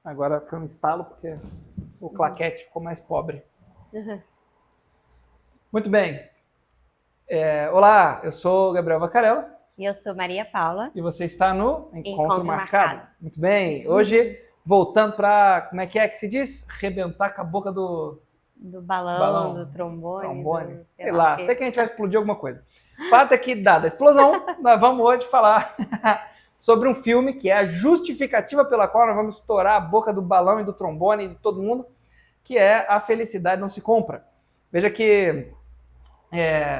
Agora foi um estalo porque o claquete ficou mais pobre. Muito bem. Olá, eu sou o Gabriel Vacarella. E eu sou Maria Paula. E você está no Encontro Marcado. Muito bem. Hoje, voltando para, como é que se diz? Arrebentar com a boca do balão, do trombone. Sei lá, sei que a gente vai explodir alguma coisa. Fato é que, dada a explosão, nós vamos hoje falar sobre um filme que é a justificativa pela qual nós vamos estourar a boca do balão e do trombone e de todo mundo, que é A Felicidade Não Se Compra. Veja que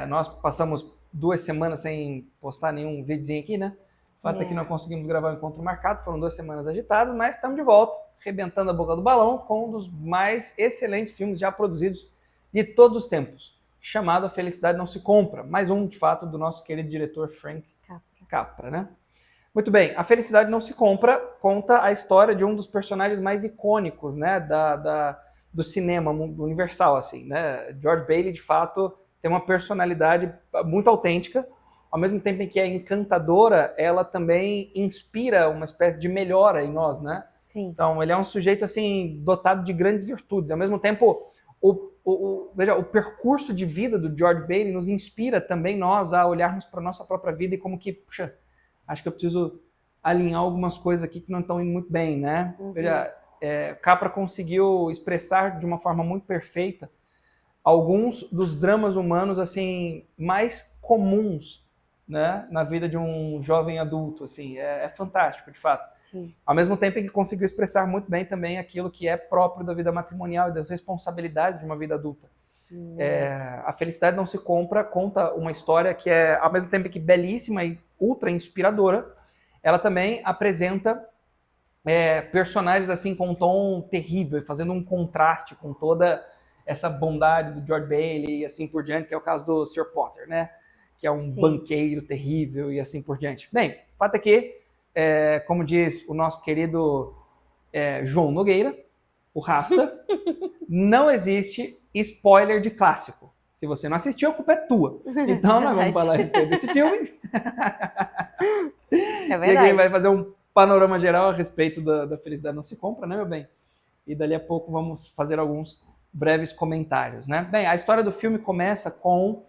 nós passamos 2 semanas sem postar nenhum videozinho aqui, né? O fato é que não conseguimos gravar o encontro marcado, foram 2 semanas agitadas, mas estamos de volta, arrebentando a boca do balão com um dos mais excelentes filmes já produzidos de todos os tempos, chamado A Felicidade Não Se Compra. Mais um, de fato, do nosso querido diretor Frank Capra, né? Muito bem, A Felicidade Não Se Compra conta a história de um dos personagens mais icônicos, né, do cinema universal, assim, né? George Bailey, de fato, tem uma personalidade muito autêntica, ao mesmo tempo em que é encantadora, ela também inspira uma espécie de melhora em nós, né? Sim. Então, ele é um sujeito, assim, dotado de grandes virtudes. Ao mesmo tempo, veja, o percurso de vida do George Bailey nos inspira também nós a olharmos para a nossa própria vida e como que, puxa, acho que eu preciso alinhar algumas coisas aqui que não estão indo muito bem, né? Veja, Capra conseguiu expressar de uma forma muito perfeita alguns dos dramas humanos assim mais comuns, né, na vida de um jovem adulto, assim, é fantástico, de fato. Sim. Ao mesmo tempo em que conseguiu expressar muito bem também aquilo que é próprio da vida matrimonial e das responsabilidades de uma vida adulta. A Felicidade Não Se Compra conta uma história que é, ao mesmo tempo que belíssima e ultra inspiradora, ela também apresenta personagens assim com um tom terrível, fazendo um contraste com toda essa bondade do George Bailey e assim por diante, que é o caso do Sr. Potter, né? Que é um banqueiro terrível e assim por diante. Bem, o fato é que, como diz o nosso querido João Nogueira, o Rasta, não existe spoiler de clássico. Se você não assistiu, a culpa é tua. Então, nós vamos falar desse filme. É verdade. E alguém vai fazer um panorama geral a respeito da Felicidade Não Se Compra, né, meu bem? E dali a pouco vamos fazer alguns breves comentários, né? Bem, a história do filme começa com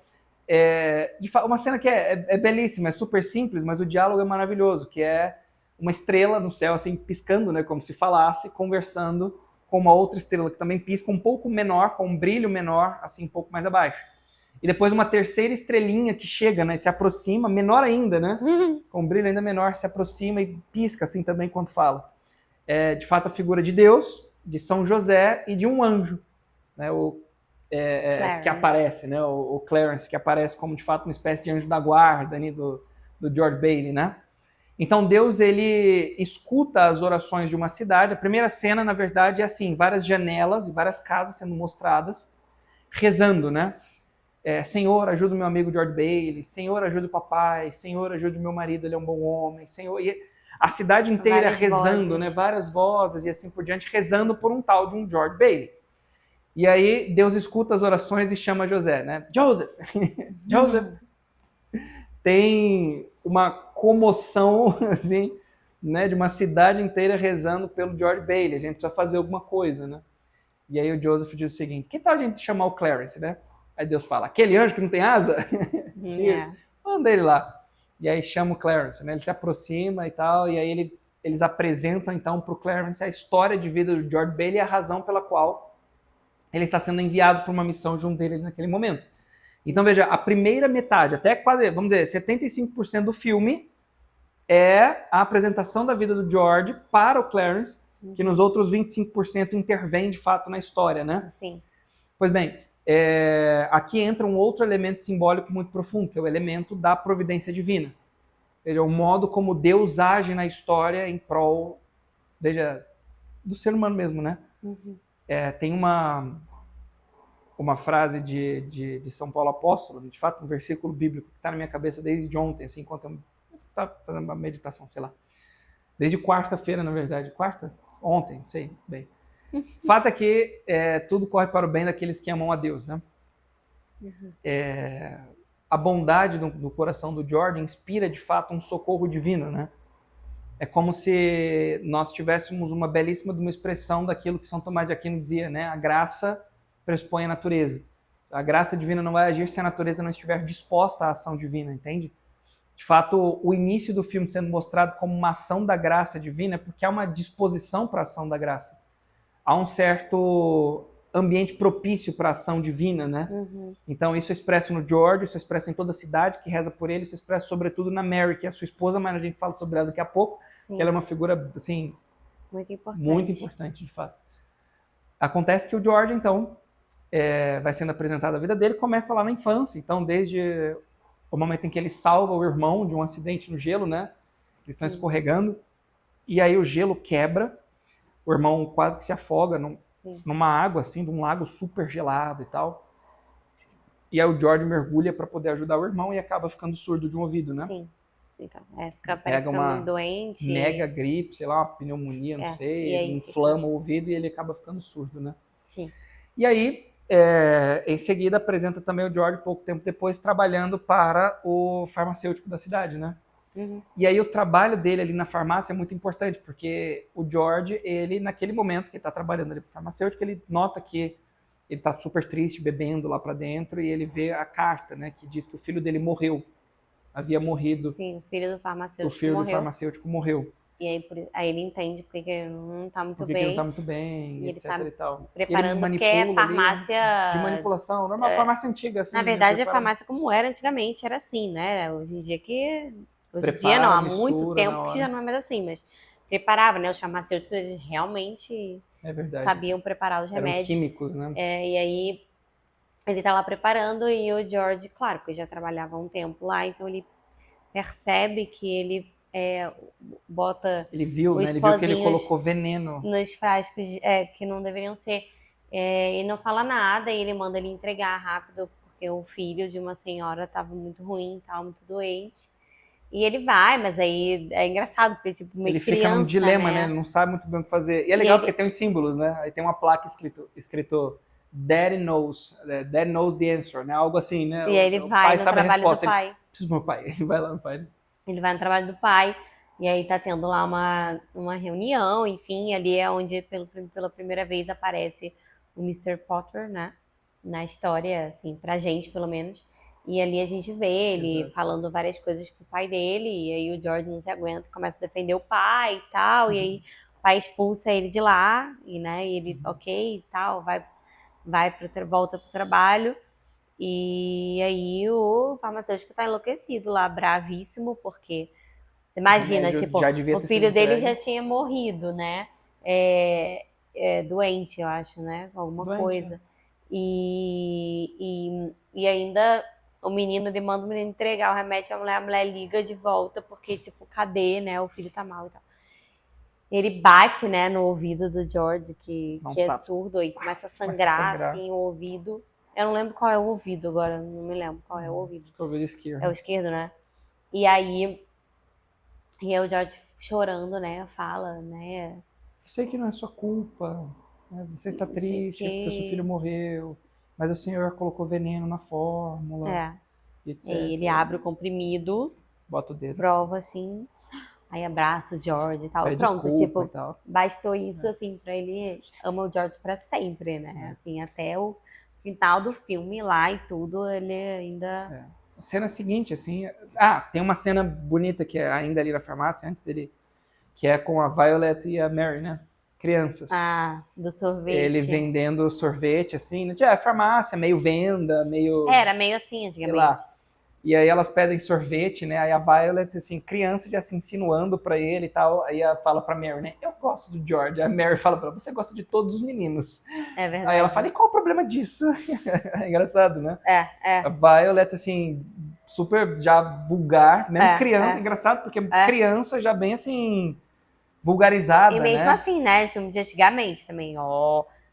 uma cena que é belíssima, é super simples, mas o diálogo é maravilhoso, que é uma estrela no céu, assim, piscando, né, como se falasse, conversando com uma outra estrela que também pisca, um pouco menor, com um brilho menor, assim, um pouco mais abaixo. E depois uma terceira estrelinha que chega, né, se aproxima, menor ainda, né, com um brilho ainda menor, se aproxima e pisca, assim, também, enquanto fala. De fato, a figura de Deus, de São José e de um anjo, né, que aparece, né, o Clarence, que aparece como, de fato, uma espécie de anjo da guarda, né, do George Bailey, né. Então, Deus, ele escuta as orações de uma cidade. A primeira cena, na verdade, é assim, várias janelas e várias casas sendo mostradas, rezando, né. Senhor, ajuda o meu amigo George Bailey, Senhor, ajuda o papai, Senhor, ajuda o meu marido, ele é um bom homem, Senhor... E a cidade inteira várias rezando, vozes. Né, várias vozes e assim por diante, rezando por um tal de um George Bailey. E aí Deus escuta as orações e chama José, né? Joseph! Joseph! Tem uma comoção, assim, né, de uma cidade inteira rezando pelo George Bailey. A gente precisa fazer alguma coisa, né? E aí o Joseph diz o seguinte, que tal a gente chamar o Clarence, né? Aí Deus fala, aquele anjo que não tem asa? Isso, manda ele lá. E aí chama o Clarence, né? Ele se aproxima e tal, e aí eles apresentam então para o Clarence a história de vida do George Bailey e a razão pela qual ele está sendo enviado para uma missão junto dele naquele momento. Então veja, a primeira metade, até quase, vamos dizer, 75% do filme é a apresentação da vida do George para o Clarence, que nos outros 25% intervém de fato na história, né? Sim. Pois bem, aqui entra um outro elemento simbólico muito profundo, que é o elemento da providência divina. Veja, o modo como Deus age na história em prol, veja, do ser humano mesmo, né? Tem uma frase de São Paulo Apóstolo, de fato, um versículo bíblico que está na minha cabeça desde ontem, assim, enquanto eu estava fazendo uma meditação, sei lá. Desde quarta-feira, na verdade. Ontem, sei bem. Fato é que tudo corre para o bem daqueles que amam a Deus, né? A bondade do coração do George inspira, de fato, um socorro divino, né? É como se nós tivéssemos uma belíssima de uma expressão daquilo que São Tomás de Aquino dizia, né? A graça pressupõe a natureza. A graça divina não vai agir se a natureza não estiver disposta à ação divina, entende? De fato, o início do filme sendo mostrado como uma ação da graça divina é porque há uma disposição para a ação da graça. Há um certo ambiente propício para a ação divina, né? Então isso é expresso no George, isso é expresso em toda a cidade que reza por ele, isso é expresso sobretudo na Mary, que é a sua esposa, mas a gente fala sobre ela daqui a pouco, que ela é uma figura, assim, muito importante, de fato. Acontece que o George, então, vai sendo apresentado a vida dele, começa lá na infância, então desde o momento em que ele salva o irmão de um acidente no gelo, né? Eles estão escorregando, e aí o gelo quebra, o irmão quase que se afoga numa água, assim, de um lago super gelado e tal. E aí o George mergulha para poder ajudar o irmão e acaba ficando surdo de um ouvido, né? Sim. Fica uma doente. Mega gripe, sei lá, uma pneumonia, não sei, inflama o ouvido e ele acaba ficando surdo, né? Sim. E aí, em seguida, apresenta também o George, pouco tempo depois, trabalhando para o farmacêutico da cidade, né? E aí o trabalho dele ali na farmácia é muito importante, porque o George, ele, naquele momento que ele está trabalhando ali para o farmacêutico, ele nota que ele está super triste, bebendo lá para dentro, e ele vê a carta, né, que diz que o filho dele morreu. Havia morrido. Sim, o filho do farmacêutico morreu. Do farmacêutico morreu. E aí ele entende porque não está muito bem. Não está muito bem, e etc. Ele tá e tal. preparando porque é farmácia... de manipulação, não é uma farmácia antiga, assim. Na verdade, a farmácia como era antigamente, era assim, né? Hoje em dia não, há muito tempo que já não é mais assim, mas preparava, né? Os farmacêuticos eles realmente sabiam preparar os remédios. Eram químicos, né? E aí ele tá lá preparando e o George, claro, porque já trabalhava há um tempo lá, então ele percebe que ele bota... Ele viu, né? Ele viu que ele colocou veneno nos frascos que não deveriam ser. E não fala nada, e ele manda ele entregar rápido, porque o filho de uma senhora estava muito ruim, estava muito doente. E ele vai, mas aí é engraçado, porque tipo, meio ele criança, fica num dilema, né? Ele não sabe muito bem o que fazer. E é legal porque tem uns símbolos, né? Aí tem uma placa escrito Daddy knows the answer, né? Algo assim, né? E aí ele vai no trabalho do pai. Preciso do meu pai. Ele vai lá no pai. Ele vai no trabalho do pai, e aí tá tendo lá uma reunião, enfim, ali é onde pela primeira vez aparece o Mr. Potter, né? Na história, assim, pra gente, pelo menos. E ali a gente vê ele falando várias coisas pro pai dele, e aí o George não se aguenta, começa a defender o pai e tal, e aí o pai expulsa ele de lá, e ele, ok, e tal, volta pro trabalho, e aí o farmacêutico tá enlouquecido lá, bravíssimo, porque você imagina, tipo, o filho dele já tinha morrido, né? Doente, eu acho, né? Alguma coisa. E ainda o menino, ele manda o menino entregar o remédio, a mulher liga de volta, porque, tipo, cadê, né? O filho tá mal e tal. Ele bate, né, no ouvido do George, que é surdo, e começa a sangrar, assim, o ouvido. Eu não lembro qual é o ouvido agora, não me lembro qual é o ouvido. O ouvido esquerdo. É o esquerdo, né? E aí o George chorando, né, fala, né? Eu sei que não é sua culpa, né? Você está triste porque o seu filho morreu, mas o senhor colocou veneno na fórmula. Etc. E ele abre o comprimido, bota o dedo, prova assim, aí abraça o George e tal. Pronto, tipo, bastou isso, assim, pra ele ama o George pra sempre, né? Assim, até o final do filme lá e tudo, ele ainda... A cena seguinte, assim... tem uma cena bonita que é ainda ali na farmácia, antes dele, que é com a Violet e a Mary, né? Crianças. Do sorvete. Ele vendendo sorvete, assim, né? Farmácia, meio venda, meio... Era meio assim, antigamente. E aí elas pedem sorvete, né? Aí a Violet, assim, criança já se insinuando pra ele e tal. Aí ela fala pra Mary, né? Eu gosto do George. A Mary fala pra ela, você gosta de todos os meninos. É verdade. Aí ela fala, e qual o problema disso? É engraçado, né? A Violet, assim, super já vulgar, mesmo criança. Engraçado, porque criança já bem, assim, vulgarizada, e mesmo né? assim, né? Filme de antigamente também,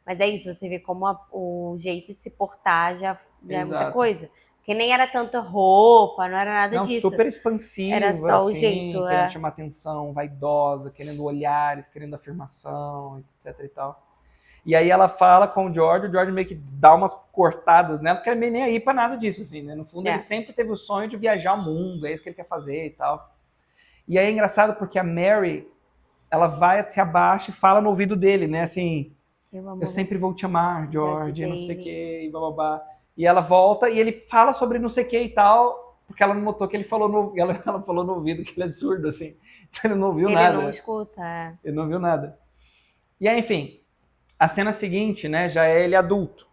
Mas é isso, você vê como o jeito de se portar já é muita coisa. Porque nem era tanta roupa, não era nada disso. Super expansiva, era só assim, o jeito, querendo chamar atenção, vaidosa, querendo olhares, querendo afirmação, etc e tal. E aí ela fala com o George meio que dá umas cortadas nela, porque ele meio nem aí pra nada disso, assim, né? No fundo, ele sempre teve o sonho de viajar ao mundo, é isso que ele quer fazer e tal. E aí é engraçado porque a Mary, ela vai, se abaixa e fala no ouvido dele, né? Assim, eu sempre vou te amar, George, não sei o que, e blá. E ela volta e ele fala sobre não sei o que e tal, porque ela não notou que ele falou ela falou no ouvido que ele é surdo, assim. Então ele não ouviu nada. Ele não escuta. Ele não viu nada. E aí, enfim, a cena seguinte, né, já é ele adulto.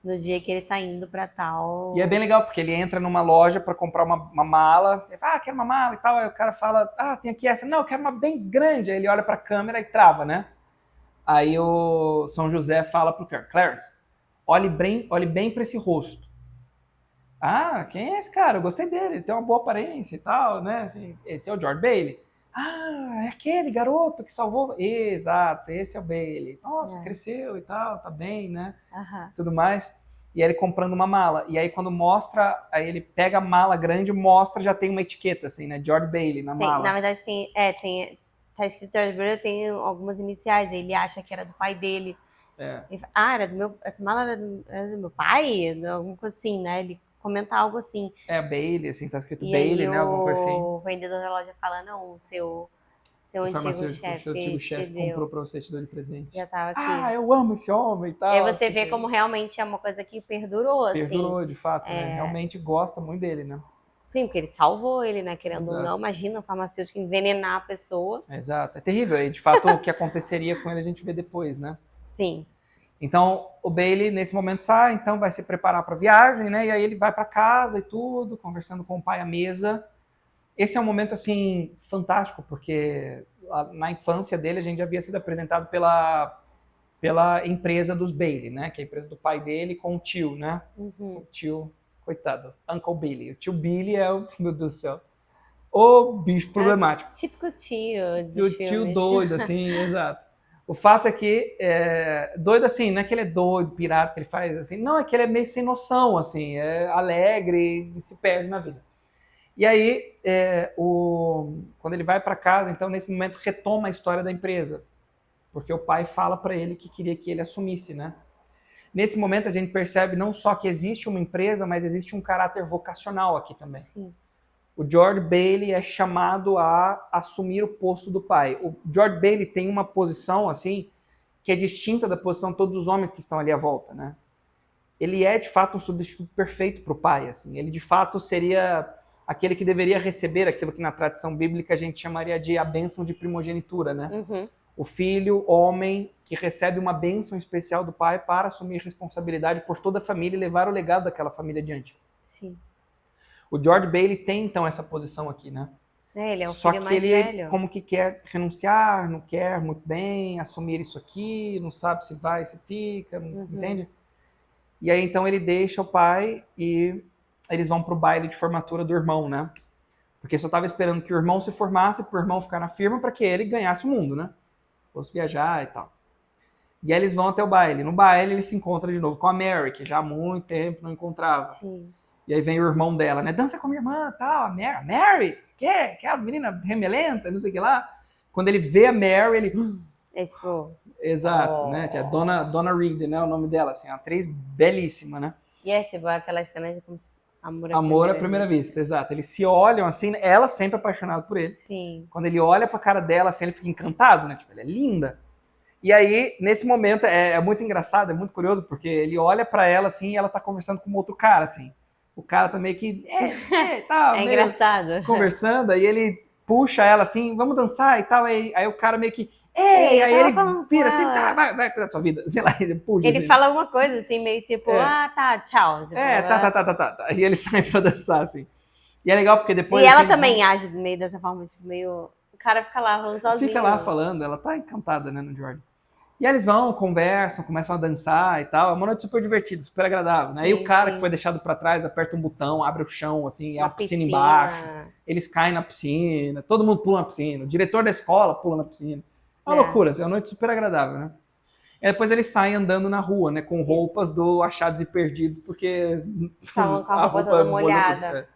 No dia que ele tá indo pra tal... E é bem legal, porque ele entra numa loja pra comprar uma mala. Ele fala, quero uma mala e tal. Aí o cara fala, tem aqui essa. Não, eu quero uma bem grande. Aí ele olha pra câmera e trava, né? Aí o São José fala pro Clarence, olhe bem pra esse rosto. Quem é esse cara? Eu gostei dele, ele tem uma boa aparência e tal, né? Assim, esse é o George Bailey. É aquele garoto que salvou. Exato, esse é o Bailey. Nossa, cresceu e tal, tá bem, né? Tudo mais. E aí ele comprando uma mala. E aí quando mostra, aí ele pega a mala grande e mostra, já tem uma etiqueta, assim, né? George Bailey na mala. Na verdade tá escrito George Bailey, tem algumas iniciais. Ele acha que era do pai dele. Ele fala, era do meu... Essa mala era do meu pai? Alguma coisa assim, né? Ele comenta algo assim. Bailey, assim, tá escrito e Bailey, aí né? Alguma coisa assim. O vendedor da loja fala, não, o seu antigo chefe comprou pra você, te deu de presente. Já tava aqui. Eu amo esse homem e tal. E aí você vê como realmente é uma coisa que perdurou, assim. Perdurou, de fato, né? Realmente gosta muito dele, né? Sim, porque ele salvou ele, né? Querendo ou não, imagina o farmacêutico envenenar a pessoa. Exato, é terrível. E de fato o que aconteceria com ele a gente vê depois, né? Sim. Então o Bailey nesse momento sai, então vai se preparar para a viagem, né? E aí ele vai para casa e tudo, conversando com o pai à mesa. Esse é um momento assim fantástico, porque na infância dele a gente já havia sido apresentado pela empresa dos Bailey, né? Que é a empresa do pai dele com o tio, né? O tio, coitado, Uncle Billy. O tio Billy é o, meu Deus do céu, o bicho problemático. Típico tio dos filmes. O tio doido, assim, exato. O fato é que, doido assim, não é que ele é doido, pirata, que ele faz assim, não, é que ele é meio sem noção, assim, é alegre e se perde na vida. E aí, quando ele vai para casa, então, nesse momento, retoma a história da empresa, porque o pai fala para ele que queria que ele assumisse, né? Nesse momento, a gente percebe não só que existe uma empresa, mas existe um caráter vocacional aqui também. Sim. O George Bailey é chamado a assumir o posto do pai. O George Bailey tem uma posição, assim, que é distinta da posição de todos os homens que estão ali à volta, né? Ele é, de fato, um substituto perfeito para o pai, assim. Ele, de fato, seria aquele que deveria receber aquilo que na tradição bíblica a gente chamaria de a bênção de primogenitura, né? O filho, homem, que recebe uma bênção especial do pai para assumir responsabilidade por toda a família e levar o legado daquela família adiante. Sim. O George Bailey tem, então, essa posição aqui, né? Ele é o filho mais velho. Só que ele, como que quer renunciar, não quer muito bem assumir isso aqui, não sabe se vai, se fica, entende? E aí, então, ele deixa o pai e eles vão pro baile de formatura do irmão, né? Porque só tava esperando que o irmão se formasse, pro irmão ficar na firma, para que ele ganhasse o mundo, né? Fosse viajar e tal. E aí eles vão até o baile. No baile, ele se encontra de novo com a Mary, que já há muito tempo não encontrava. Sim. E aí vem o irmão dela, né? Dança com a minha irmã, tal, a Mary, aquela menina remelenta, não sei o que lá. Quando ele vê a Mary, ele... É tipo... Exato, né? É a Donna Reed, né? O nome dela, assim, uma atriz belíssima, né? E é tipo aquela cena de como amor à primeira vista, exato. Eles se olham assim, ela sempre apaixonada por ele. Sim. Quando ele olha pra cara dela, assim, ele fica encantado, né? Tipo, ela é linda. E aí, nesse momento, é muito engraçado, é muito curioso, porque ele olha pra ela, assim, e ela tá conversando com outro cara, assim. O cara tá meio que... tal, é engraçado. Conversando, aí ele puxa ela assim, vamos dançar e tal. Aí o cara meio que... aí ele vira assim, tá, vai pra tua vida. Sei lá, ele puxa. Ele assim. fala uma coisa assim, meio tipo, tá, tchau. Tá. E ele sai pra dançar, assim. E é legal porque depois... E ela também age meio dessa forma, tipo, meio... O cara fica lá falando sozinho. Fica lá falando, ela tá encantada, né, no Jordan. E aí eles vão, conversam, começam a dançar e tal. É uma noite super divertida, super agradável, né? Aí o cara que foi deixado pra trás aperta um botão, abre o chão, assim, é a piscina embaixo. Eles caem na piscina, todo mundo pula na piscina. O diretor da escola pula na piscina. É uma loucura, assim, é uma noite super agradável, né? E depois eles saem andando na rua, né? Com roupas do Achados e Perdidos, porque... Estavam com a roupa toda molhada.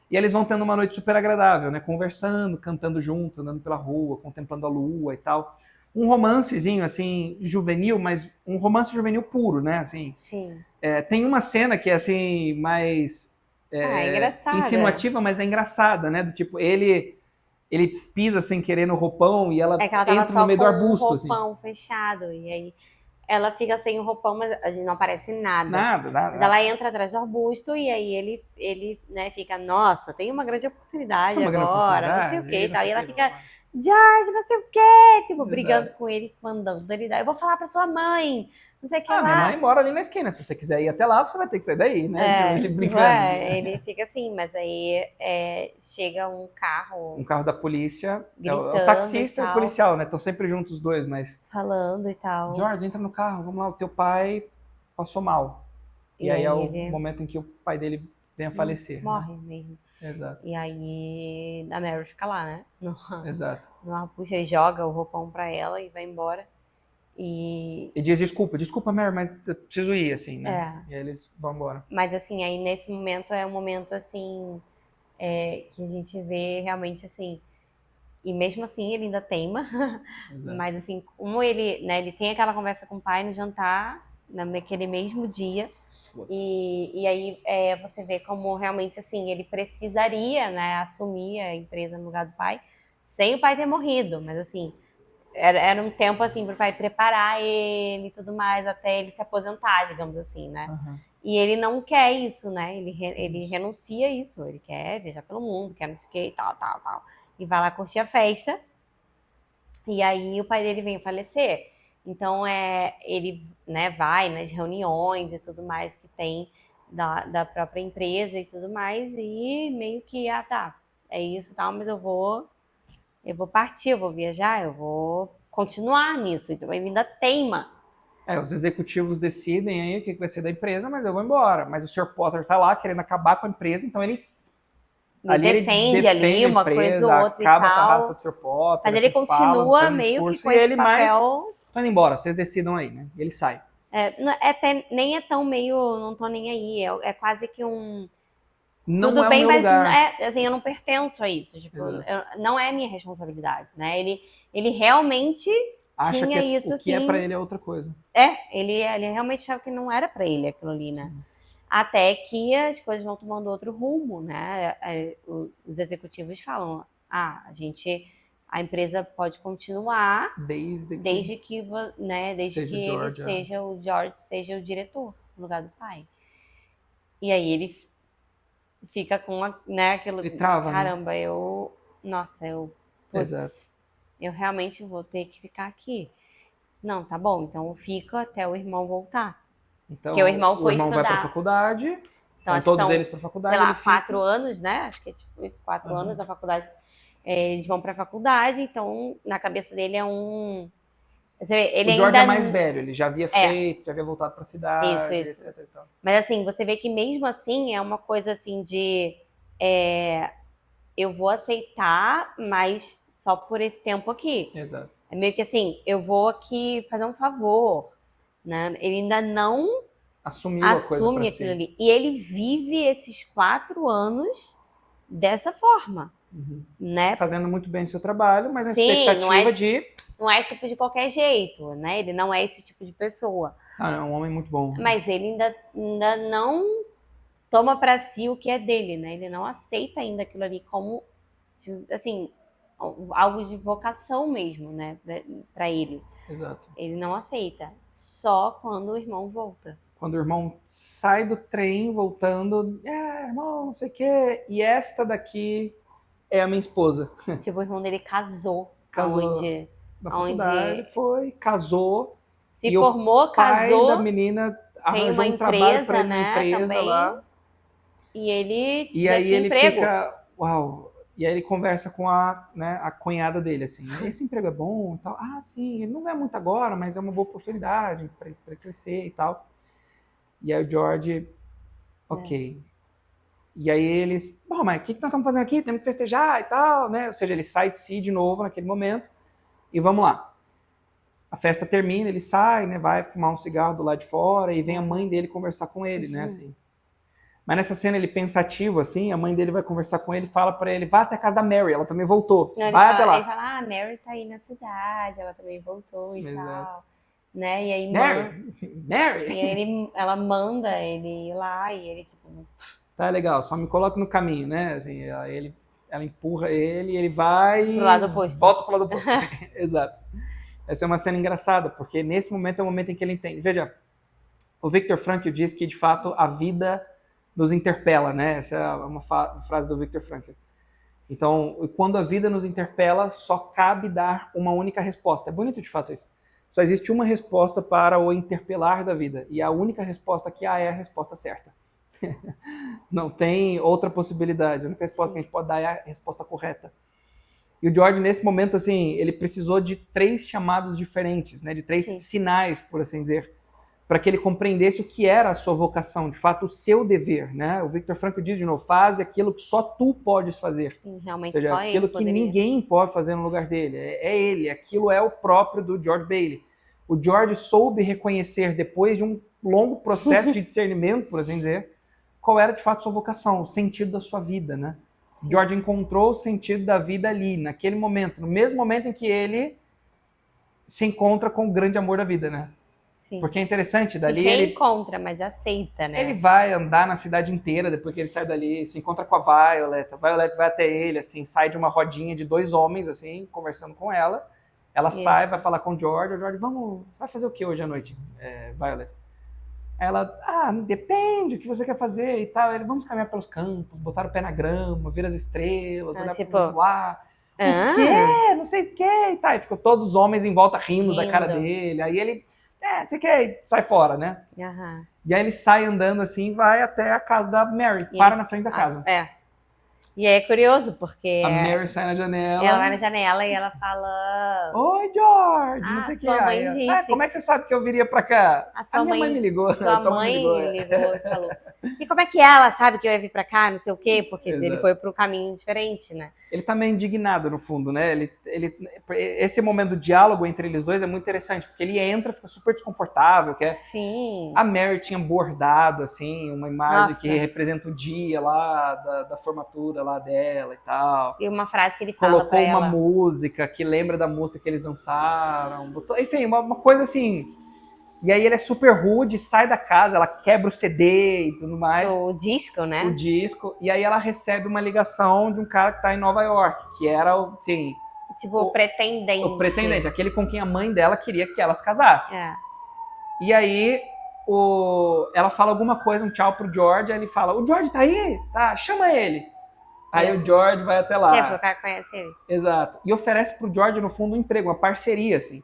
E eles vão tendo uma noite super agradável, né? Conversando, cantando juntos, andando pela rua, contemplando a lua e tal. Um romancezinho, assim, juvenil, mas um romance juvenil puro, né? Assim, sim. Tem uma cena que é, assim, mais... engraçada. Insinuativa, mas é engraçada, né? Do tipo, ele ele pisa sem querer no roupão e ela É que ela tava entra só no meio com do um arbusto, assim. roupão fechado. E aí ela fica sem o roupão, mas a gente não aparece nada. Nada, nada. Mas ela entra atrás do arbusto e aí ele né, fica, nossa, tem uma grande oportunidade Uma grande agora, não sei o oportunidade, que e não tal. sei E o ela quê, fica, blá, blá. George, não sei o que, tipo, Exato. brigando com ele, mandando ele dar. Eu vou falar pra sua mãe, não sei o que Minha mãe lá. mora ali na esquina. Se você quiser ir até lá, você vai ter que sair daí, né? Tipo, ele brincando. Ele fica assim, mas aí chega um Um carro carro da polícia, é o gritando e taxista e o tal, policial, né? Estão sempre juntos os dois, mas... falando e tal. George, entra no carro, vamos lá, o teu pai passou mal. E E aí é aí o ele momento em que o pai dele vem a falecer. Né? morre mesmo. Exato, E aí a Mary fica lá, né? exato. Puxa, ele joga o roupão pra ela e vai embora. E diz desculpa, Mary, mas eu preciso ir, assim, né? E aí eles vão embora. Mas assim, aí nesse momento é um momento assim que a gente vê realmente assim. E mesmo assim ele ainda teima. Exato. Mas assim, como ele, né, ele tem aquela conversa com o pai no jantar, naquele mesmo dia. E aí você vê como realmente assim, ele precisaria, né, assumir a empresa no lugar do pai, sem o pai ter morrido. Mas assim, era um tempo assim para o pai preparar ele e tudo mais, até ele se aposentar, digamos assim, né? Uhum. E ele não quer isso, né? Ele renuncia a isso. Ele quer viajar pelo mundo, quer não sei o que e tal. E vai lá curtir a festa. E aí o pai dele vem a falecer. Então ele, né, vai nas reuniões e tudo mais que tem da própria empresa e tudo mais. E meio que, tá, é isso e tal, mas eu vou partir, eu vou viajar, eu vou continuar nisso. Então ele ainda teima. Os executivos decidem aí o que vai ser da empresa, mas eu vou embora. Mas o Sr. Potter tá lá querendo acabar com a empresa, então ele Defende ali uma coisa ou outra e acaba com a raça tal. do Sr. Potter, Mas ele assim, fala, continua faz um meio que discurso, com e esse ele mais papel. tô indo embora, vocês decidam aí, né? E ele sai. Nem é tão meio, não tô nem aí. É quase que um. Não Tudo é o bem, meu mas lugar. assim, eu não pertenço a isso. Tipo, Exato. não é minha responsabilidade, né? Ele realmente Acha que tinha isso o que é assim. pra ele é outra coisa. Ele realmente achava que não era pra ele aquilo ali, né? Sim. Até que as coisas vão tomando outro rumo, né? Os executivos falam: a empresa pode continuar desde que o George seja o diretor no lugar do pai. E aí ele fica com aquilo, Ele trava, caramba, né? Exato. eu realmente vou ter que ficar aqui. Não, tá bom, então eu fico até o irmão voltar. Então, Porque o irmão foi vai estudar. pra faculdade, Então, vão todos eles pra faculdade, sei lá, ele fica... 4 anos, né? Acho que é tipo isso, 4 anos da faculdade. Eles vão pra faculdade, então na cabeça dele é um... Você vê, ele o George ainda é mais velho, ele já havia feito, já havia voltado pra cidade, Isso. etc. E tal. Mas assim, você vê que mesmo assim é uma coisa assim de eu vou aceitar, mas só por esse tempo aqui. Exato. É meio que assim, eu vou aqui fazer um favor, né? Ele ainda não Assumiu a coisa pra aquilo si. ali. E ele vive esses 4 anos dessa forma, né? Fazendo muito bem o seu trabalho, mas Sim, a expectativa não é tipo de qualquer jeito, né? Ele não é esse tipo de pessoa. É um homem muito bom. Mas ele ainda não toma pra si o que é dele, né? Ele não aceita ainda aquilo ali como, assim, algo de vocação mesmo, né? Pra ele. Exato. Ele não aceita. Só quando o irmão volta. Quando o irmão sai do trem, voltando, irmão, não sei o quê, e esta daqui é a minha esposa. Tipo, o irmão dele casou. Na faculdade, casou. Se formou, o pai casou. da menina Tem arranjou uma um trabalho empresa, pra ele na né, empresa também. lá. E ele E já aí tinha ele emprego. fica, uau. E aí ele conversa com a cunhada dele, assim, esse emprego é bom e tal. Ah, sim, ele não ganha muito agora, mas é uma boa oportunidade para ele crescer e tal. E aí o George, ok. E aí eles, bom, mas o que nós estamos fazendo aqui? Temos que festejar e tal, né? Ou seja, ele sai de si de novo naquele momento e vamos lá. A festa termina, ele sai, né? Vai fumar um cigarro do lado de fora e vem a mãe dele conversar com ele, né? Assim. Mas nessa cena ele pensativo, assim, a mãe dele vai conversar com ele, fala pra ele, vá até a casa da Mary, ela também voltou, vai até lá. Ele fala, a Mary tá aí na cidade, ela também voltou e Exato. tal. Né? E aí, Mary! E aí ela manda ele ir lá e ele, tipo... Tá legal, só me coloca no caminho, né? Assim, ele ela empurra ele e ele vai Pro lado oposto. volta pro lado oposto. Assim. Exato. Essa é uma cena engraçada, porque nesse momento é o momento em que ele entende. Veja, o Viktor Frankl diz que, de fato, a vida nos interpela, né? Essa é uma frase do Viktor Frankl. Então, quando a vida nos interpela, só cabe dar uma única resposta. É bonito, de fato, isso. Só existe uma resposta para o interpelar da vida. E a única resposta que há é a resposta certa. Não tem outra possibilidade. A única resposta que a gente pode dar é a resposta correta. E o George, nesse momento, assim, ele precisou de 3 chamados diferentes, né? De 3 sinais, por assim dizer, para que ele compreendesse o que era a sua vocação, de fato, o seu dever, né? O Viktor Frankl diz de novo, faz aquilo que só tu podes fazer. Sim, realmente, ou seja, só aquilo ele que ninguém pode fazer no lugar dele. É ele, aquilo é o próprio do George Bailey. O George soube reconhecer, depois de um longo processo de discernimento, por assim dizer, qual era de fato sua vocação, o sentido da sua vida, né? Sim. George encontrou o sentido da vida ali, naquele momento, no mesmo momento em que ele se encontra com o grande amor da vida, né? Sim. Porque é interessante, dali se reencontra, mas aceita, né? Ele vai andar na cidade inteira depois que ele sai dali, se encontra com a Violet vai até ele, assim, sai de uma rodinha de 2 homens, assim, conversando com ela. Ela sai, vai falar com o George, vamos, vai fazer o que hoje à noite, Violet? Ela, depende, o que você quer fazer e tal. Ele, vamos caminhar pelos campos, botar o pé na grama, ver as estrelas, olhar tipo, pro voar. O quê? Não sei o quê. E tá, e ficou todos os homens em volta rindo da cara dele. Aí ele, não sei o quê, sai fora, né? Uhum. E aí ele sai andando assim e vai até a casa da Mary, para na frente da casa. E aí é curioso, porque... A Mary sai na janela. Ela vai na janela e ela fala... Oi, George, não sei o que. Sua mãe disse... como é que você sabe que eu viria pra cá? A minha mãe me ligou. Sua mãe ligou e falou... E como é que ela sabe que eu ia vir pra cá, não sei o quê? Porque ele foi pro caminho diferente, né? Ele tá meio indignado, no fundo, né? Esse momento do diálogo entre eles dois é muito interessante, porque ele entra, fica super desconfortável. Sim. A Mary tinha bordado, assim, uma imagem que representa o dia lá da formatura lá dela e tal. E uma frase que ele fala pra ela. Colocou uma música que lembra da música que eles dançaram. Enfim, uma coisa assim... E aí ele é super rude, sai da casa, ela quebra o CD e tudo mais. O disco, né? O disco. E aí ela recebe uma ligação de um cara que tá em Nova York, que era, assim... Tipo, o pretendente. O pretendente, aquele com quem a mãe dela queria que ela se casasse. E aí ela fala alguma coisa, um tchau pro George, aí ele fala, o George tá aí? Tá, chama ele. Aí o George vai até lá. Porque o cara conhece ele. Exato. E oferece pro George, no fundo, um emprego, uma parceria, assim.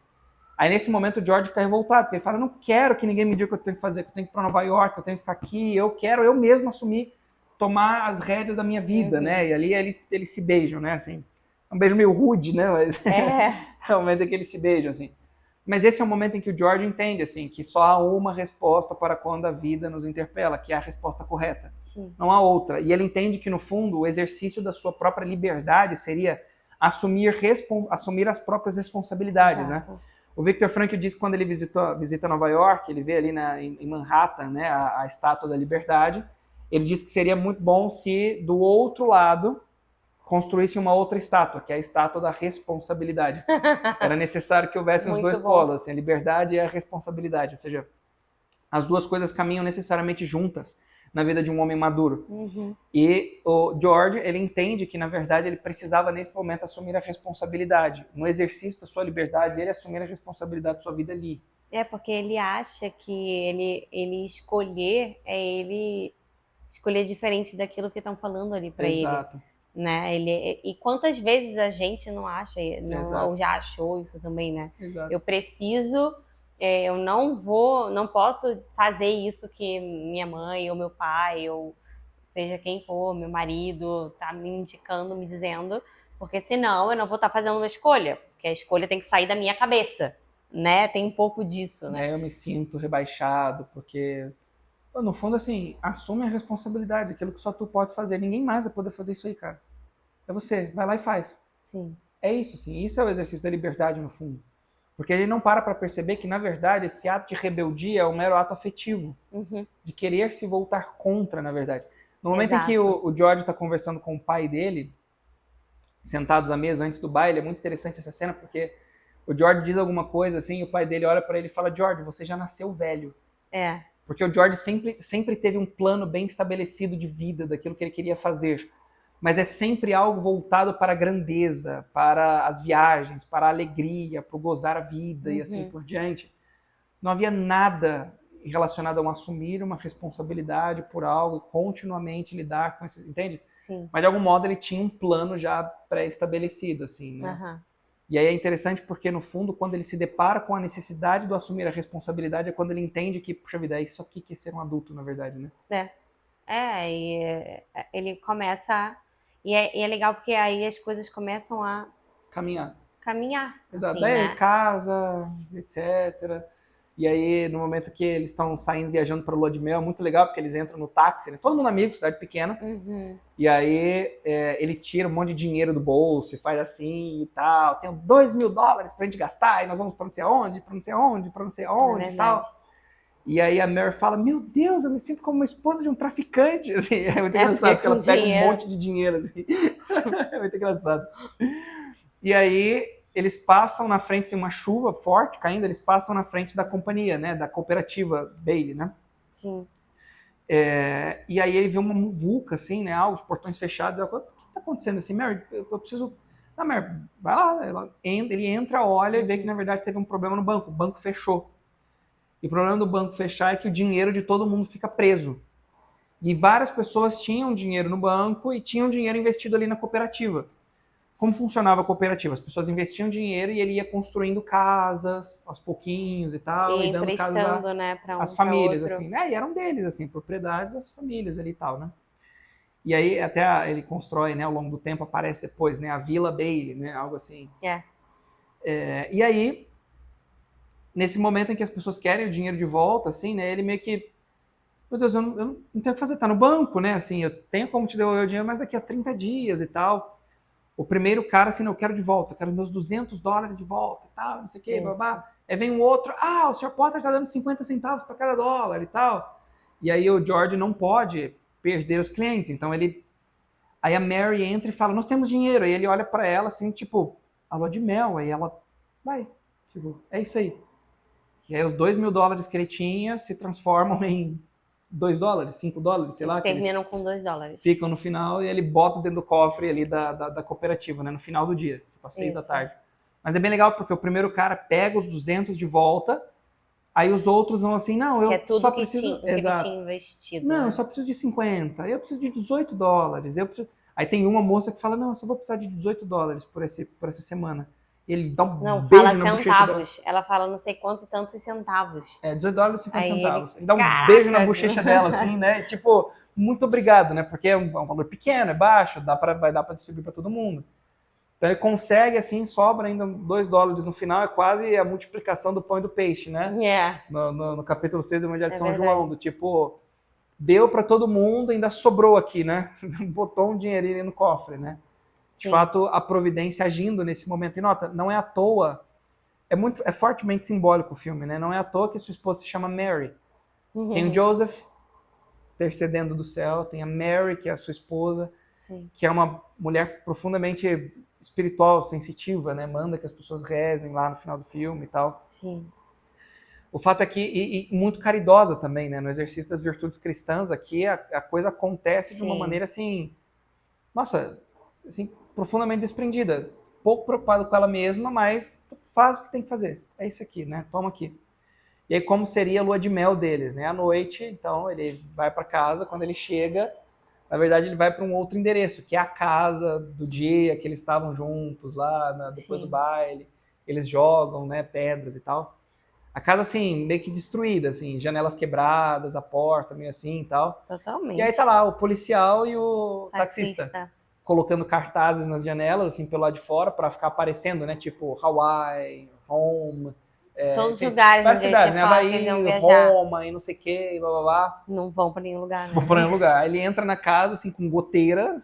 Aí, nesse momento, o George fica revoltado, porque ele fala, eu não quero que ninguém me diga o que eu tenho que fazer, que eu tenho que ir para Nova York, que eu tenho que ficar aqui, eu quero eu mesmo assumir, tomar as rédeas da minha vida, né? E ali eles se beijam, né? Assim, é um beijo meio rude, né? Mas é o momento em que eles se beijam, assim. Mas esse é o momento em que o George entende, assim, que só há uma resposta para quando a vida nos interpela, que é a resposta correta. Sim. Não há outra. E ele entende que, no fundo, o exercício da sua própria liberdade seria assumir as próprias responsabilidades, Exato. né? O Viktor Frankl diz que quando ele visita Nova York, ele vê ali em Manhattan, né, a Estátua da Liberdade, ele diz que seria muito bom se, do outro lado, construísse uma outra estátua, que é a Estátua da Responsabilidade. Era necessário que houvessem os dois polos, assim, a liberdade e a responsabilidade, ou seja, as duas coisas caminham necessariamente juntas na vida de um homem maduro. Uhum. E o George, ele entende que, na verdade, ele precisava, nesse momento, assumir a responsabilidade. No exercício da sua liberdade, ele assumir a responsabilidade da sua vida ali. Porque ele acha que ele escolher ele escolher diferente daquilo que estão falando ali para ele. Exato. Né? E quantas vezes a gente não acha, ou já achou isso também, né? Exato. Eu preciso... eu não posso fazer isso que minha mãe ou meu pai, ou seja quem for, meu marido, tá me indicando, me dizendo, porque senão eu não vou estar fazendo uma escolha, porque a escolha tem que sair da minha cabeça, né? Tem um pouco disso, né? Eu me sinto rebaixado, porque, no fundo, assim, assume a responsabilidade, aquilo que só tu pode fazer, ninguém mais vai poder fazer isso aí, cara. É você, vai lá e faz. Sim. É isso, assim, isso é o exercício da liberdade, no fundo. Porque ele não para perceber que, na verdade, esse ato de rebeldia é um mero ato afetivo. Uhum. De querer se voltar contra, na verdade. No momento em que o George está conversando com o pai dele, sentados à mesa antes do baile, é muito interessante essa cena, porque o George diz alguma coisa assim, e o pai dele olha para ele e fala, George, você já nasceu velho. Porque o George sempre teve um plano bem estabelecido de vida, daquilo que ele queria fazer. mas é sempre algo voltado para a grandeza, para as viagens, para a alegria, para o gozar a vida e assim por diante. Não havia nada relacionado a um assumir uma responsabilidade por algo, continuamente lidar com isso, entende? Sim. Mas de algum modo ele tinha um plano já pré-estabelecido, assim, né? Aham. E aí é interessante porque, no fundo, quando ele se depara com a necessidade de assumir a responsabilidade, é quando ele entende que, puxa vida, é isso aqui que é ser um adulto, na verdade, né? E ele começa. E é legal porque aí as coisas começam a Caminhar. caminhar, Exato. assim, Daí ele né? casa, etc. E aí, no momento que eles estão saindo, viajando para o Lua de Mel, é muito legal, porque eles entram no táxi, né? Todo mundo amigo, cidade pequena. E aí ele tira um monte de dinheiro do bolso e faz assim e tal. Tem $2.000 pra gente gastar e nós vamos pra não sei aonde, pra não sei aonde, pra não sei aonde e tal. E aí a Mary fala, meu Deus, eu me sinto como uma esposa de um traficante. Assim, é muito engraçado, porque ela pega um monte de dinheiro. Assim. É muito engraçado. E aí eles passam na frente, assim, uma chuva forte caindo, eles passam na frente da companhia, né, da cooperativa Bailey, né? Sim. E aí ele vê uma muvuca, assim, né, os portões fechados. Ela fala, o que tá acontecendo assim? Mary, eu preciso... Não, Mary, vai lá. Ele entra, olha e vê que, na verdade, teve um problema no banco. O banco fechou. E o problema do banco fechar é que o dinheiro de todo mundo fica preso. E várias pessoas tinham dinheiro no banco e tinham dinheiro investido ali na cooperativa. Como funcionava a cooperativa? As pessoas investiam dinheiro e ele ia construindo casas aos pouquinhos e tal, e dando casas né, às famílias, assim, né? E eram deles, assim, propriedades das famílias ali e tal, né? E aí até ele constrói, né, ao longo do tempo, aparece depois, né, a Vila Bailey, né, algo assim. E aí, nesse momento em que as pessoas querem o dinheiro de volta, assim, né, ele meio que, meu Deus, eu não tenho o que fazer, tá no banco, né, assim, eu tenho como te devolver o dinheiro, mas daqui a 30 dias e tal. O primeiro cara, assim, não, eu quero de volta, eu quero meus $200 de volta e tal, não sei o que, babá. Aí vem um outro, o Sr. Potter tá dando 50 centavos para cada dólar e tal. E aí o George não pode perder os clientes, então ele... Aí a Mary entra e fala, nós temos dinheiro. Aí ele olha para ela, assim, tipo, a lua de mel. Aí ela, vai, tipo, é isso aí. E aí os $2.000 que ele tinha se transformam em $2, $5, sei lá. Eles terminam com $2. Ficam no final e ele bota dentro do cofre ali da cooperativa, né? No final do dia, tipo às 6 da tarde. Mas é bem legal porque o primeiro cara pega os 200 de volta, aí os outros vão assim, não, eu só preciso... que ele tinha investido. Não, né? eu só preciso de 50, eu preciso de $18, eu preciso... Aí tem uma moça que fala, não, eu só vou precisar de $18 por essa semana. Ele dá um beijo na bochecha dela. Ela fala não sei quanto tantos centavos. $18,50. Ele dá um beijo na bochecha dela, assim, né? Tipo, muito obrigado, né? Porque é um valor pequeno, é baixo, vai dar para distribuir para todo mundo. Então ele consegue, assim, sobra ainda $2 no final, é quase a multiplicação do pão e do peixe, né? No capítulo 6 do Evangelho de São João, do tipo, deu para todo mundo, ainda sobrou aqui, né? Botou um dinheirinho no cofre, né? De fato, a providência agindo nesse momento. E nota, não é à toa, é fortemente simbólico o filme, né? Não é à toa que sua esposa se chama Mary. Tem o Joseph intercedendo do céu, tem a Mary, que é a sua esposa, que é uma mulher profundamente espiritual, sensitiva, né? Manda que as pessoas rezem lá no final do filme e tal. Sim. O fato é que, e muito caridosa também, né? No exercício das virtudes cristãs, aqui a coisa acontece de uma maneira assim, nossa, assim, profundamente desprendida. Pouco preocupada com ela mesma, mas faz o que tem que fazer. É isso aqui, né? Toma aqui. E aí, como seria a lua de mel deles, né? À noite, então, ele vai para casa, quando ele chega, na verdade, ele vai para um outro endereço, que é a casa do dia que eles estavam juntos lá, né, depois do baile. Eles jogam, né, pedras e tal. A casa, assim, meio que destruída, assim, janelas quebradas, a porta meio assim e tal. Totalmente. E aí tá lá o policial e o taxista colocando cartazes nas janelas, assim, pelo lado de fora, para ficar aparecendo, né, tipo Hawaii, Home... todos os lugares onde cidades, né? Havaí, Roma e não sei o que, blá blá blá. Não vão para nenhum lugar, né? Vão para nenhum lugar. Aí ele entra na casa, assim, com goteira,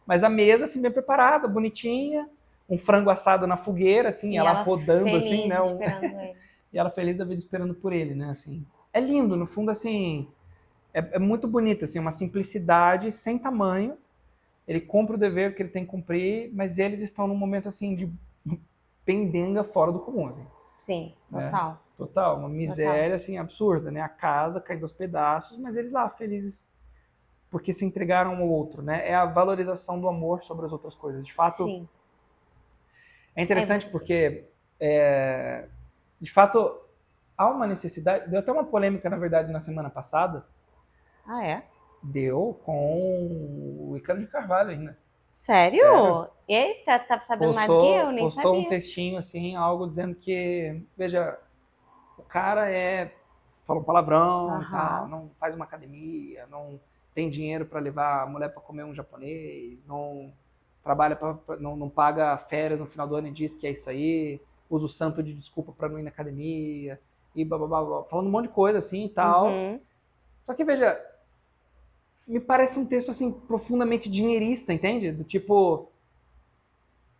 mas a mesa, assim, bem preparada, bonitinha, um frango assado na fogueira, assim, ela rodando, assim, né? Esperando ele. E ela feliz da vida esperando por ele, né? Assim, é lindo, no fundo, assim, é muito bonito, assim, uma simplicidade sem tamanho. Ele cumpre o dever que ele tem que cumprir, mas eles estão num momento, assim, de pendenga fora do comum, assim. Sim, total. Né? Uma miséria, assim, absurda, né? A casa caindo aos pedaços, mas eles lá, felizes porque se entregaram ao outro, né? É a valorização do amor sobre as outras coisas. De fato, Sim. é interessante porque, de fato, há uma necessidade. Deu até uma polêmica, na verdade, na semana passada. Ah, é? Deu com o Icaro de Carvalho ainda. Sério? Sério? Eita, tá sabendo mais do que eu? Nem Postou um sabia. textinho assim, algo dizendo que, veja, o cara fala um palavrão e tal, Aham. não faz uma academia, não tem dinheiro para levar a mulher para comer um japonês, não trabalha não paga férias no final do ano e diz que é isso aí, usa o santo de desculpa para não ir na academia e blá, blá, blá, blá, falando um monte de coisa assim e tal. Uhum. Só que veja, me parece um texto assim profundamente dinheirista, entende? Do tipo,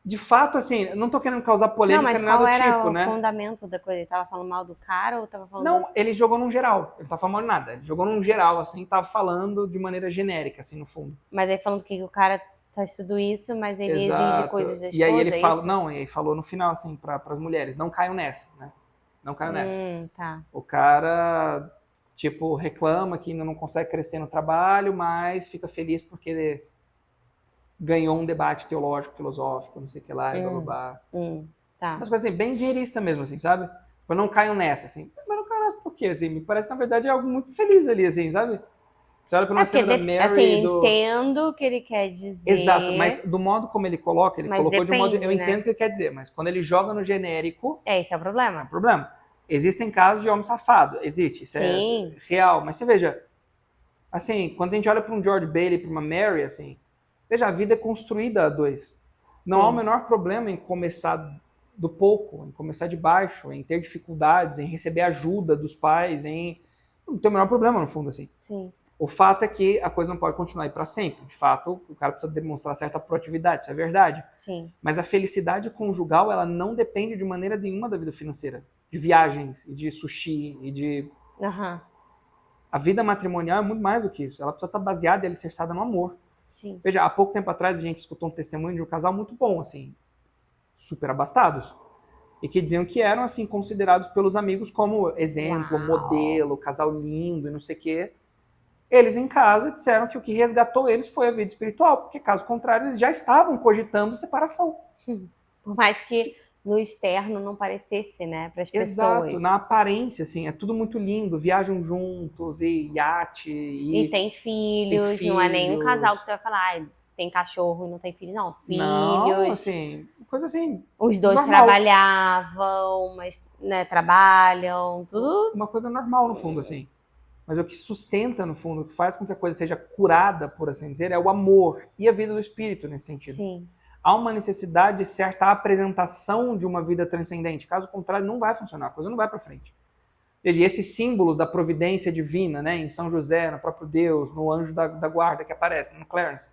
de fato, assim, não tô querendo causar Não, polêmica mas nem nada qual do era tipo, o né? fundamento da coisa? Ele tava falando mal do cara ou tava falando... Não, ele jogou num geral. Ele não tá falando mal de nada. Ele jogou num geral, assim, tava falando de maneira genérica, assim, no fundo. Mas aí falando que o cara faz tudo isso, mas ele exige Exato. coisas da E aí ele esposa, é fala, isso? não, e aí falou no final, assim, para as mulheres, não caiam nessa, né? Não caiam nessa. Tá. O cara, tipo, reclama que ainda não consegue crescer no trabalho, mas fica feliz porque ele ganhou um debate teológico, filosófico, não sei o que lá, e blá, blá, blá. Tá. Umas coisas assim, bem dinheirista mesmo, assim, sabe? Tipo, não caiam nessa, assim. Mas não caiam por quê, assim? Me parece, na verdade, algo muito feliz ali, assim, sabe? Você olha pra É uma porque, cena da Mary assim, do... entendo o que ele quer Exato, mas dizer, do modo como ele coloca, ele mas colocou de um modo... Eu depende, entendo o né? que ele quer dizer, mas quando ele joga no genérico, Esse é o é um problema. problema. Existem casos de homem safado, existe, isso é Sim. real. Mas você veja, assim, quando a gente olha pra um George Bailey, pra uma Mary, assim, veja, a vida é construída a dois. Não há o Sim. menor problema em começar do pouco, em começar de baixo, em ter dificuldades, em receber ajuda dos pais, em... Não tem o menor problema, no fundo, assim. Sim. O fato é que a coisa não pode continuar aí para sempre. De fato, o cara precisa demonstrar certa proatividade, isso é verdade. Sim. Mas a felicidade conjugal, ela não depende de maneira nenhuma da vida financeira. De viagens, e de sushi, e de... Aham. A vida matrimonial é muito mais do que isso. Ela precisa estar baseada e alicerçada no amor. Sim. Veja, há pouco tempo atrás a gente escutou um testemunho de um casal muito bom, assim, super abastados. E que diziam que eram, assim, considerados pelos amigos como exemplo, Uau. modelo, casal lindo e não sei o quê. Eles em casa disseram que o que resgatou eles foi a vida espiritual, porque caso contrário eles já estavam cogitando separação. Por mais que no externo não parecesse, né, para as Exato, pessoas. na aparência, assim, é tudo muito lindo, viajam juntos, e iate, E tem filhos, não é nenhum casal que você vai falar, ah, tem cachorro e não tem filho, não. Não, Filhos. assim, coisa assim, Os dois normal. trabalhavam, mas, né, trabalham, tudo. Uma coisa normal no fundo, assim. Mas o que sustenta, no fundo, o que faz com que a coisa seja curada, por assim dizer, é o amor e a vida do espírito nesse sentido. Sim. Há uma necessidade de certa apresentação de uma vida transcendente. Caso contrário, não vai funcionar, a coisa não vai para frente. E esses símbolos da providência divina, né, em São José, no próprio Deus, no anjo da guarda que aparece, no Clarence,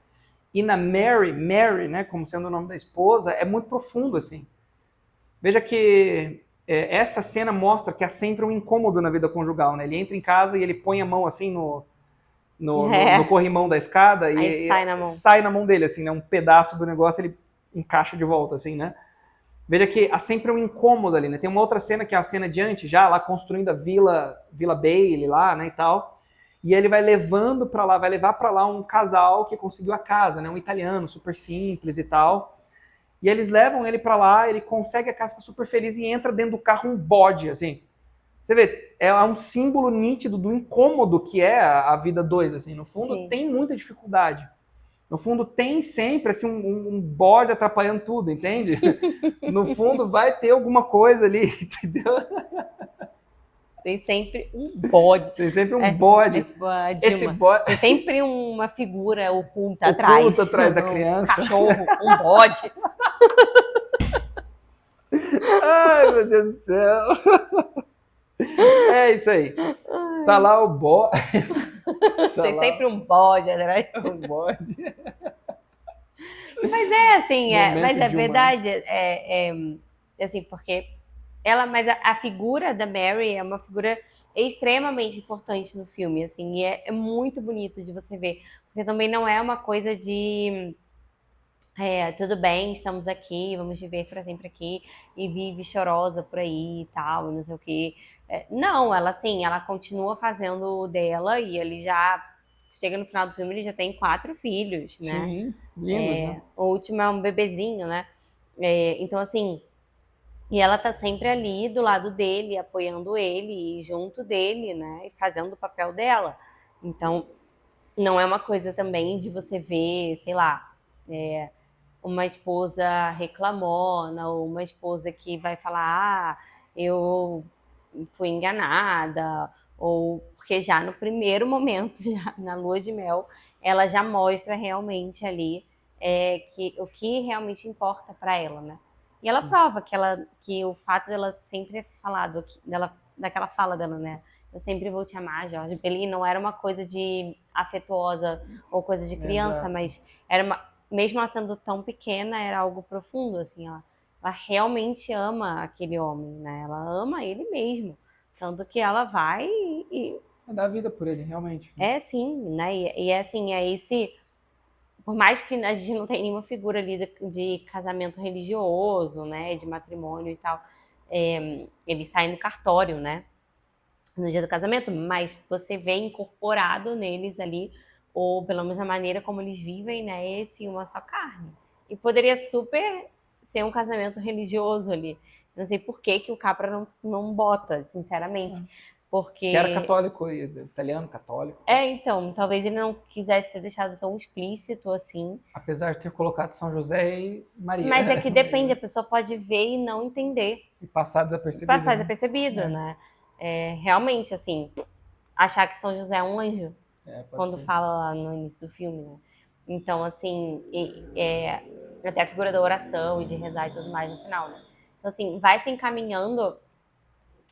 e na Mary, né, como sendo o nome da esposa, é muito profundo, assim. Veja que essa cena mostra que há sempre um incômodo na vida conjugal, né? Ele entra em casa e ele põe a mão assim no corrimão da escada Aí e sai na mão dele, assim, né? Um pedaço do negócio ele encaixa de volta, assim, né? Veja que há sempre um incômodo ali, né? Tem uma outra cena que é a cena adiante, já lá construindo a Vila Bailey lá, né, e tal. E ele vai levando para lá, vai levar para lá um casal que conseguiu a casa, né? Um italiano super simples e tal. E eles levam ele para lá, ele consegue a casa, fica super feliz e entra dentro do carro um bode, assim. Você vê, é um símbolo nítido do incômodo que é a vida dois, assim. No fundo, Sim. tem muita dificuldade. No fundo, tem sempre assim, um bode atrapalhando tudo, entende? No fundo, vai ter alguma coisa ali, entendeu? Tem sempre um bode. Tem sempre um bode. Tipo a Dilma. Esse bode... Tem sempre uma figura oculta atrás. atrás da Um criança. cachorro, um bode. Ai, meu Deus do céu. É isso aí. Tá lá o bode. Tem sempre um bode atrás. Um bode. Mas é assim, mas é Dilma. verdade, assim, porque mas a figura da Mary é uma figura extremamente importante no filme, assim, e é muito bonito de você ver, porque também não é uma coisa de tudo bem, estamos aqui, vamos viver para sempre aqui, e vive chorosa por aí e tal, não sei o quê. Não, ela assim, ela continua fazendo o dela, e ele já chega no final do filme, ele já tem 4 filhos, né? Sim, lindos, né? O último é um bebezinho, né? Então, assim, e ela tá sempre ali do lado dele, apoiando ele, e junto dele, né? E fazendo o papel dela. Então, não é uma coisa também de você ver, sei lá, uma esposa reclamona, ou uma esposa que vai falar, eu fui enganada, ou porque já no primeiro momento, já na lua de mel, ela já mostra realmente ali que o que realmente importa para ela, né? E ela prova que o fato dela sempre ter falado, daquela fala dela, né? Eu sempre vou te amar, Jorge. Ele não era uma coisa de afetuosa ou coisa de criança, Exato. mas era mesmo ela sendo tão pequena, era algo profundo, assim, ela realmente ama aquele homem, né? Ela ama ele mesmo. Tanto que ela vai É dar a vida por ele, realmente. é sim, né? E é assim, é esse. Por mais que a gente não tenha nenhuma figura ali de casamento religioso, né? De matrimônio e tal, eles saem no cartório, né? No dia do casamento, mas você vê incorporado neles ali, ou pelo menos a maneira como eles vivem, né? Esse uma só carne. E poderia super ser um casamento religioso ali. Não sei por que, que o Capra não bota, sinceramente. Que era Porque. católico, italiano católico. Então, talvez ele não quisesse ter deixado tão explícito assim. Apesar de ter colocado São José e Maria. Mas é que depende, a pessoa pode ver e não entender. E passar desapercebido. Passar Né? desapercebido, né? Realmente, assim, achar que São José é um anjo. Pode Quando ser. fala lá no início do filme, né? Então, assim, até a figura da oração e de rezar e tudo mais no final, né? Então, assim, vai se encaminhando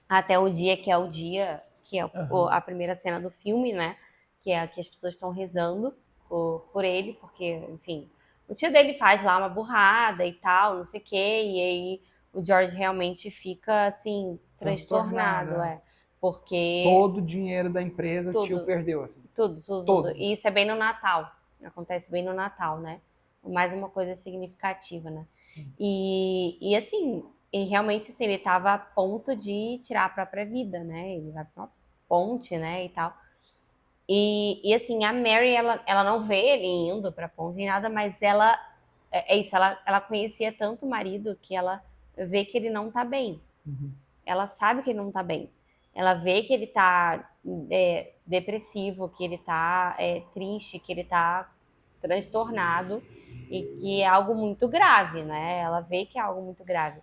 até o dia que é o dia, que é a primeira cena do filme, né? Que é a que as pessoas estão rezando por ele, porque, enfim, o tio dele faz lá uma burrada e tal, não sei o quê, e aí o George realmente fica, assim, transtornado, porque... Todo o dinheiro da empresa o tio perdeu, assim. Tudo. E isso é bem no Natal. Acontece bem no Natal, né? Mais uma coisa significativa, né? E assim, realmente assim, ele estava a ponto de tirar a própria vida, né? Ele vai pra uma ponte, né? E tal. E assim, a Mary, ela não vê ele indo pra ponte nem nada, mas ela. Isso, ela conhecia tanto o marido que ela vê que ele não tá bem. Ela sabe que ele não tá bem. Ela vê que ele tá depressivo, que ele tá triste, que ele tá transtornado e que é algo muito grave, né? Ela vê que é algo muito grave.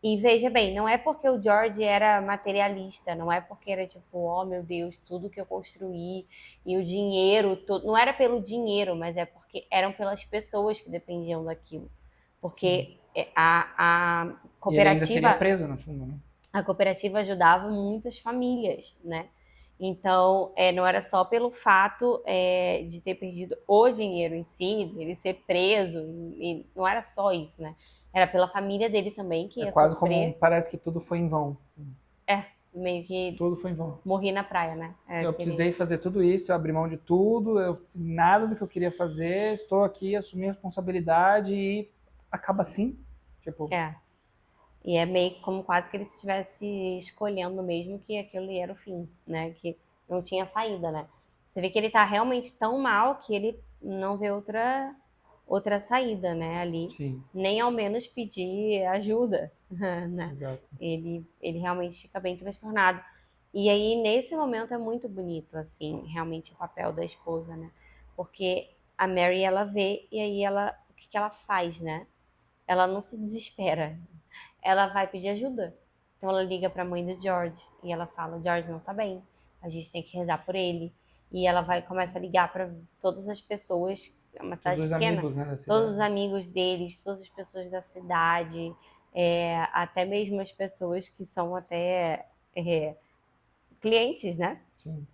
E veja bem, não é porque o George era materialista, não é porque era tipo, oh meu Deus, tudo que eu construí e o dinheiro, não era pelo dinheiro, mas é porque eram pelas pessoas que dependiam daquilo. Porque a E ele ainda seria cooperativa, preso, no fundo, né? a cooperativa ajudava muitas famílias, né? Então, não era só pelo fato de ter perdido o dinheiro em si, ele ser preso, e não era só isso, né? Era pela família dele também que ia quase sofrer. como parece que tudo foi em vão. Meio que Tudo foi em vão. morri na praia, né? Eu precisei fazer tudo isso, eu abri mão de tudo, nada do que eu queria fazer, estou aqui, assumi a responsabilidade e acaba assim. Tipo, E é meio como quase que ele estivesse escolhendo mesmo que aquilo era o fim, né? Que não tinha saída, né? Você vê que ele tá realmente tão mal que ele não vê outra saída, né? Ali. sim, Nem ao menos pedir ajuda, né? exato. Ele realmente fica bem transtornado. E aí, nesse momento, é muito bonito, assim, realmente o papel da esposa, né? Porque a Mary, ela vê e aí o que ela faz, né? Ela não se desespera, ela vai pedir ajuda. Então ela liga para a mãe do George e ela fala: George não tá bem, a gente tem que rezar por ele. E ela começa a ligar para todas as pessoas, é uma cidade Todos os pequena, amigos, né, da cidade. todos os amigos deles, todas as pessoas da cidade, até mesmo as pessoas que são até clientes, né? Sim.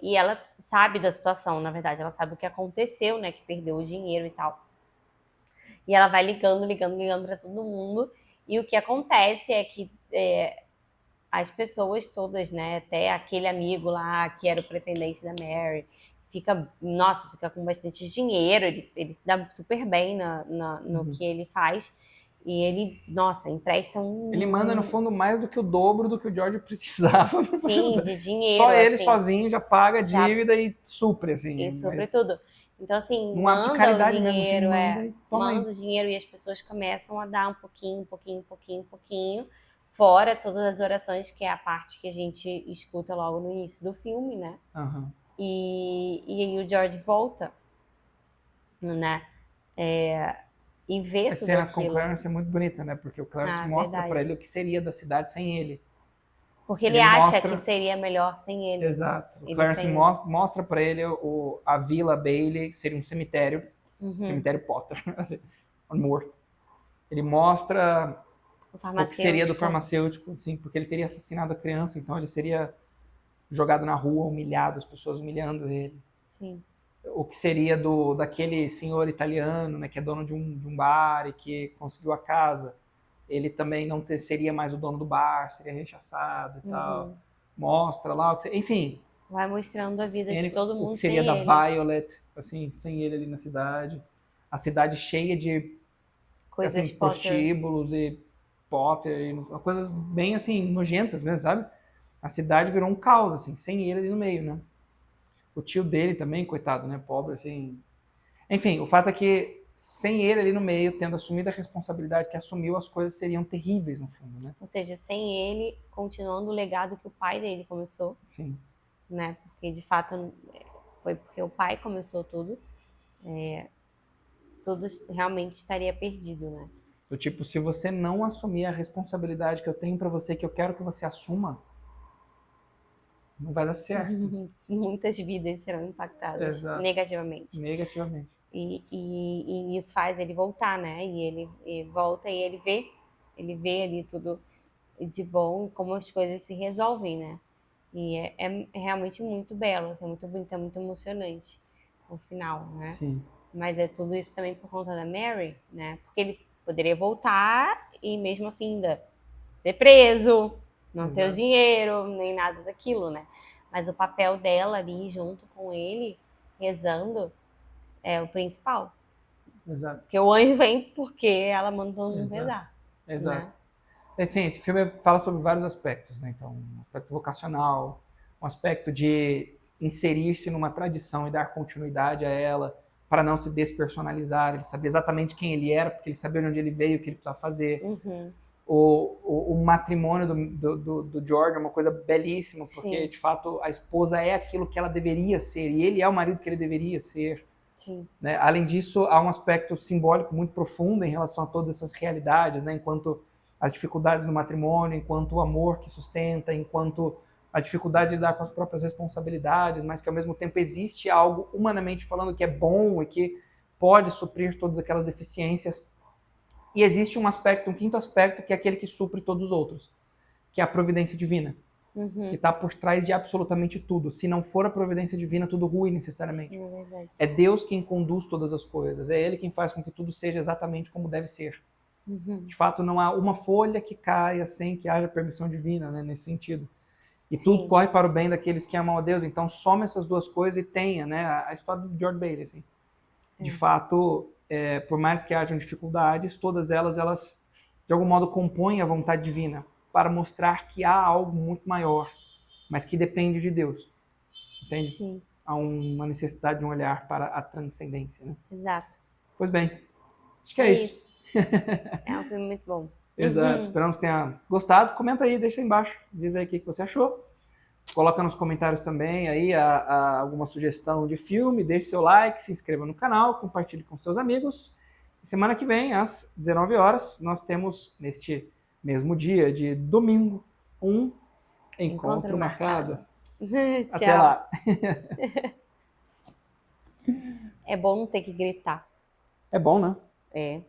E ela sabe da situação, na verdade, ela sabe o que aconteceu, né? Que perdeu o dinheiro e tal. E ela vai ligando para todo mundo. E o que acontece é que as pessoas todas, né, até aquele amigo lá que era o pretendente da Mary, fica com bastante dinheiro, ele se dá super bem no que ele faz. E ele, nossa, empresta Ele manda, no fundo, mais do que o dobro do que o George precisava. sim, de dinheiro, Só ele assim, sozinho já paga a já dívida e supre, assim. e Mas sobretudo. Então, assim, num ato de manda o caridade mesmo, assim, dinheiro, manda e toma aí. manda o dinheiro e as pessoas começam a dar um pouquinho, um pouquinho, um pouquinho, um pouquinho, fora todas as orações, que é a parte que a gente escuta logo no início do filme, né? Aham. E aí o George volta, né? E vê As tudo cenas com o aquilo. Clarence é muito bonita, né? Porque o Clarence Ah, mostra pra verdade. ele o que seria da cidade sem ele. Porque ele Ele acha que mostra. seria melhor sem ele. Exato. O Ele Clarence tem isso. mostra para ele a Vila Bailey seria um cemitério, Uhum. cemitério Potter, assim, morto. Ele mostra O o que seria do farmacêutico. farmacêutico, assim, porque ele teria assassinado a criança, então ele seria jogado na rua, humilhado, as pessoas humilhando ele. Sim. O que seria daquele senhor italiano, né, que é dono de um bar e que conseguiu a casa. Ele também não seria mais o dono do bar, seria rechaçado e tal. Uhum. Mostra lá, enfim, Vai mostrando a vida de todo o que mundo seria sem da ele. Violet, assim, sem ele ali na cidade. A cidade cheia de, assim, Coisas Potter. prostíbulos e Potter, e coisas bem, assim, nojentas mesmo, sabe? A cidade virou um caos, assim, sem ele ali no meio, né? O tio dele também, coitado, né? Pobre, assim. Enfim, o fato é que sem ele ali no meio, tendo assumido a responsabilidade que assumiu, as coisas seriam terríveis no fundo, né? Ou seja, sem ele, continuando o legado que o pai dele começou, Sim. né? Porque de fato foi porque o pai começou tudo. Tudo realmente estaria perdido, né? Do tipo, se você não assumir a responsabilidade que eu tenho pra você, que eu quero que você assuma, não vai dar certo. Muitas vidas serão impactadas Exato. negativamente. Negativamente. E isso faz ele voltar, né? E ele volta e ele vê ali tudo de bom, como as coisas se resolvem, né? E é realmente muito belo, assim, é muito bonito, é muito emocionante o final, né? Sim. Mas é tudo isso também por conta da Mary, né? Porque ele poderia voltar e mesmo assim ainda ser preso, não ter o Exato. dinheiro, nem nada daquilo, né? Mas o papel dela ali junto com ele, rezando, é o principal. Exato. Porque o anjo vem porque ela mandou não Exato. rezar, né? Exato. Sim, esse filme fala sobre vários aspectos, né? Então, um aspecto vocacional, um aspecto de inserir-se numa tradição e dar continuidade a ela, para não se despersonalizar. Ele sabia exatamente quem ele era, porque ele sabia de onde ele veio, o que ele precisava fazer. Uhum. O matrimônio do George é uma coisa belíssima, porque Sim, de fato a esposa é aquilo que ela deveria ser, e ele é o marido que ele deveria ser. sim, Né? Além disso, há um aspecto simbólico muito profundo em relação a todas essas realidades, né? Enquanto as dificuldades do matrimônio, enquanto o amor que sustenta, enquanto a dificuldade de lidar com as próprias responsabilidades, mas que ao mesmo tempo existe algo, humanamente falando, que é bom e que pode suprir todas aquelas deficiências. E existe um aspecto, um quinto aspecto, que é aquele que supre todos os outros, que é a providência divina, que uhum. está por trás de absolutamente tudo. Se não for a providência divina, tudo ruim necessariamente. É verdade. É Deus quem conduz todas as coisas, é Ele quem faz com que tudo seja exatamente como deve ser. Uhum. De fato, não há uma folha que caia sem que haja permissão divina, né, nesse sentido. E tudo Sim, corre para o bem daqueles que amam a Deus. Então, soma essas duas coisas e tenha, né, a história do George Bailey. Assim. De fato, por mais que hajam dificuldades, todas elas, de algum modo, compõem a vontade divina para mostrar que há algo muito maior, mas que depende de Deus. Entende? sim, Há uma necessidade de um olhar para a transcendência. Né? exato. Pois bem, acho que é É isso. isso. É um filme muito bom. Exato. Uhum. Esperamos que tenha gostado. Comenta aí, deixa aí embaixo. Diz aí o que você achou. Coloca nos comentários também aí alguma sugestão de filme. Deixe seu like, se inscreva no canal, compartilhe com seus amigos. E semana que vem, às 19 horas, nós temos, neste mesmo dia de domingo, um encontro marcado. Até Tchau. lá. É bom não ter que gritar. É bom, né? É.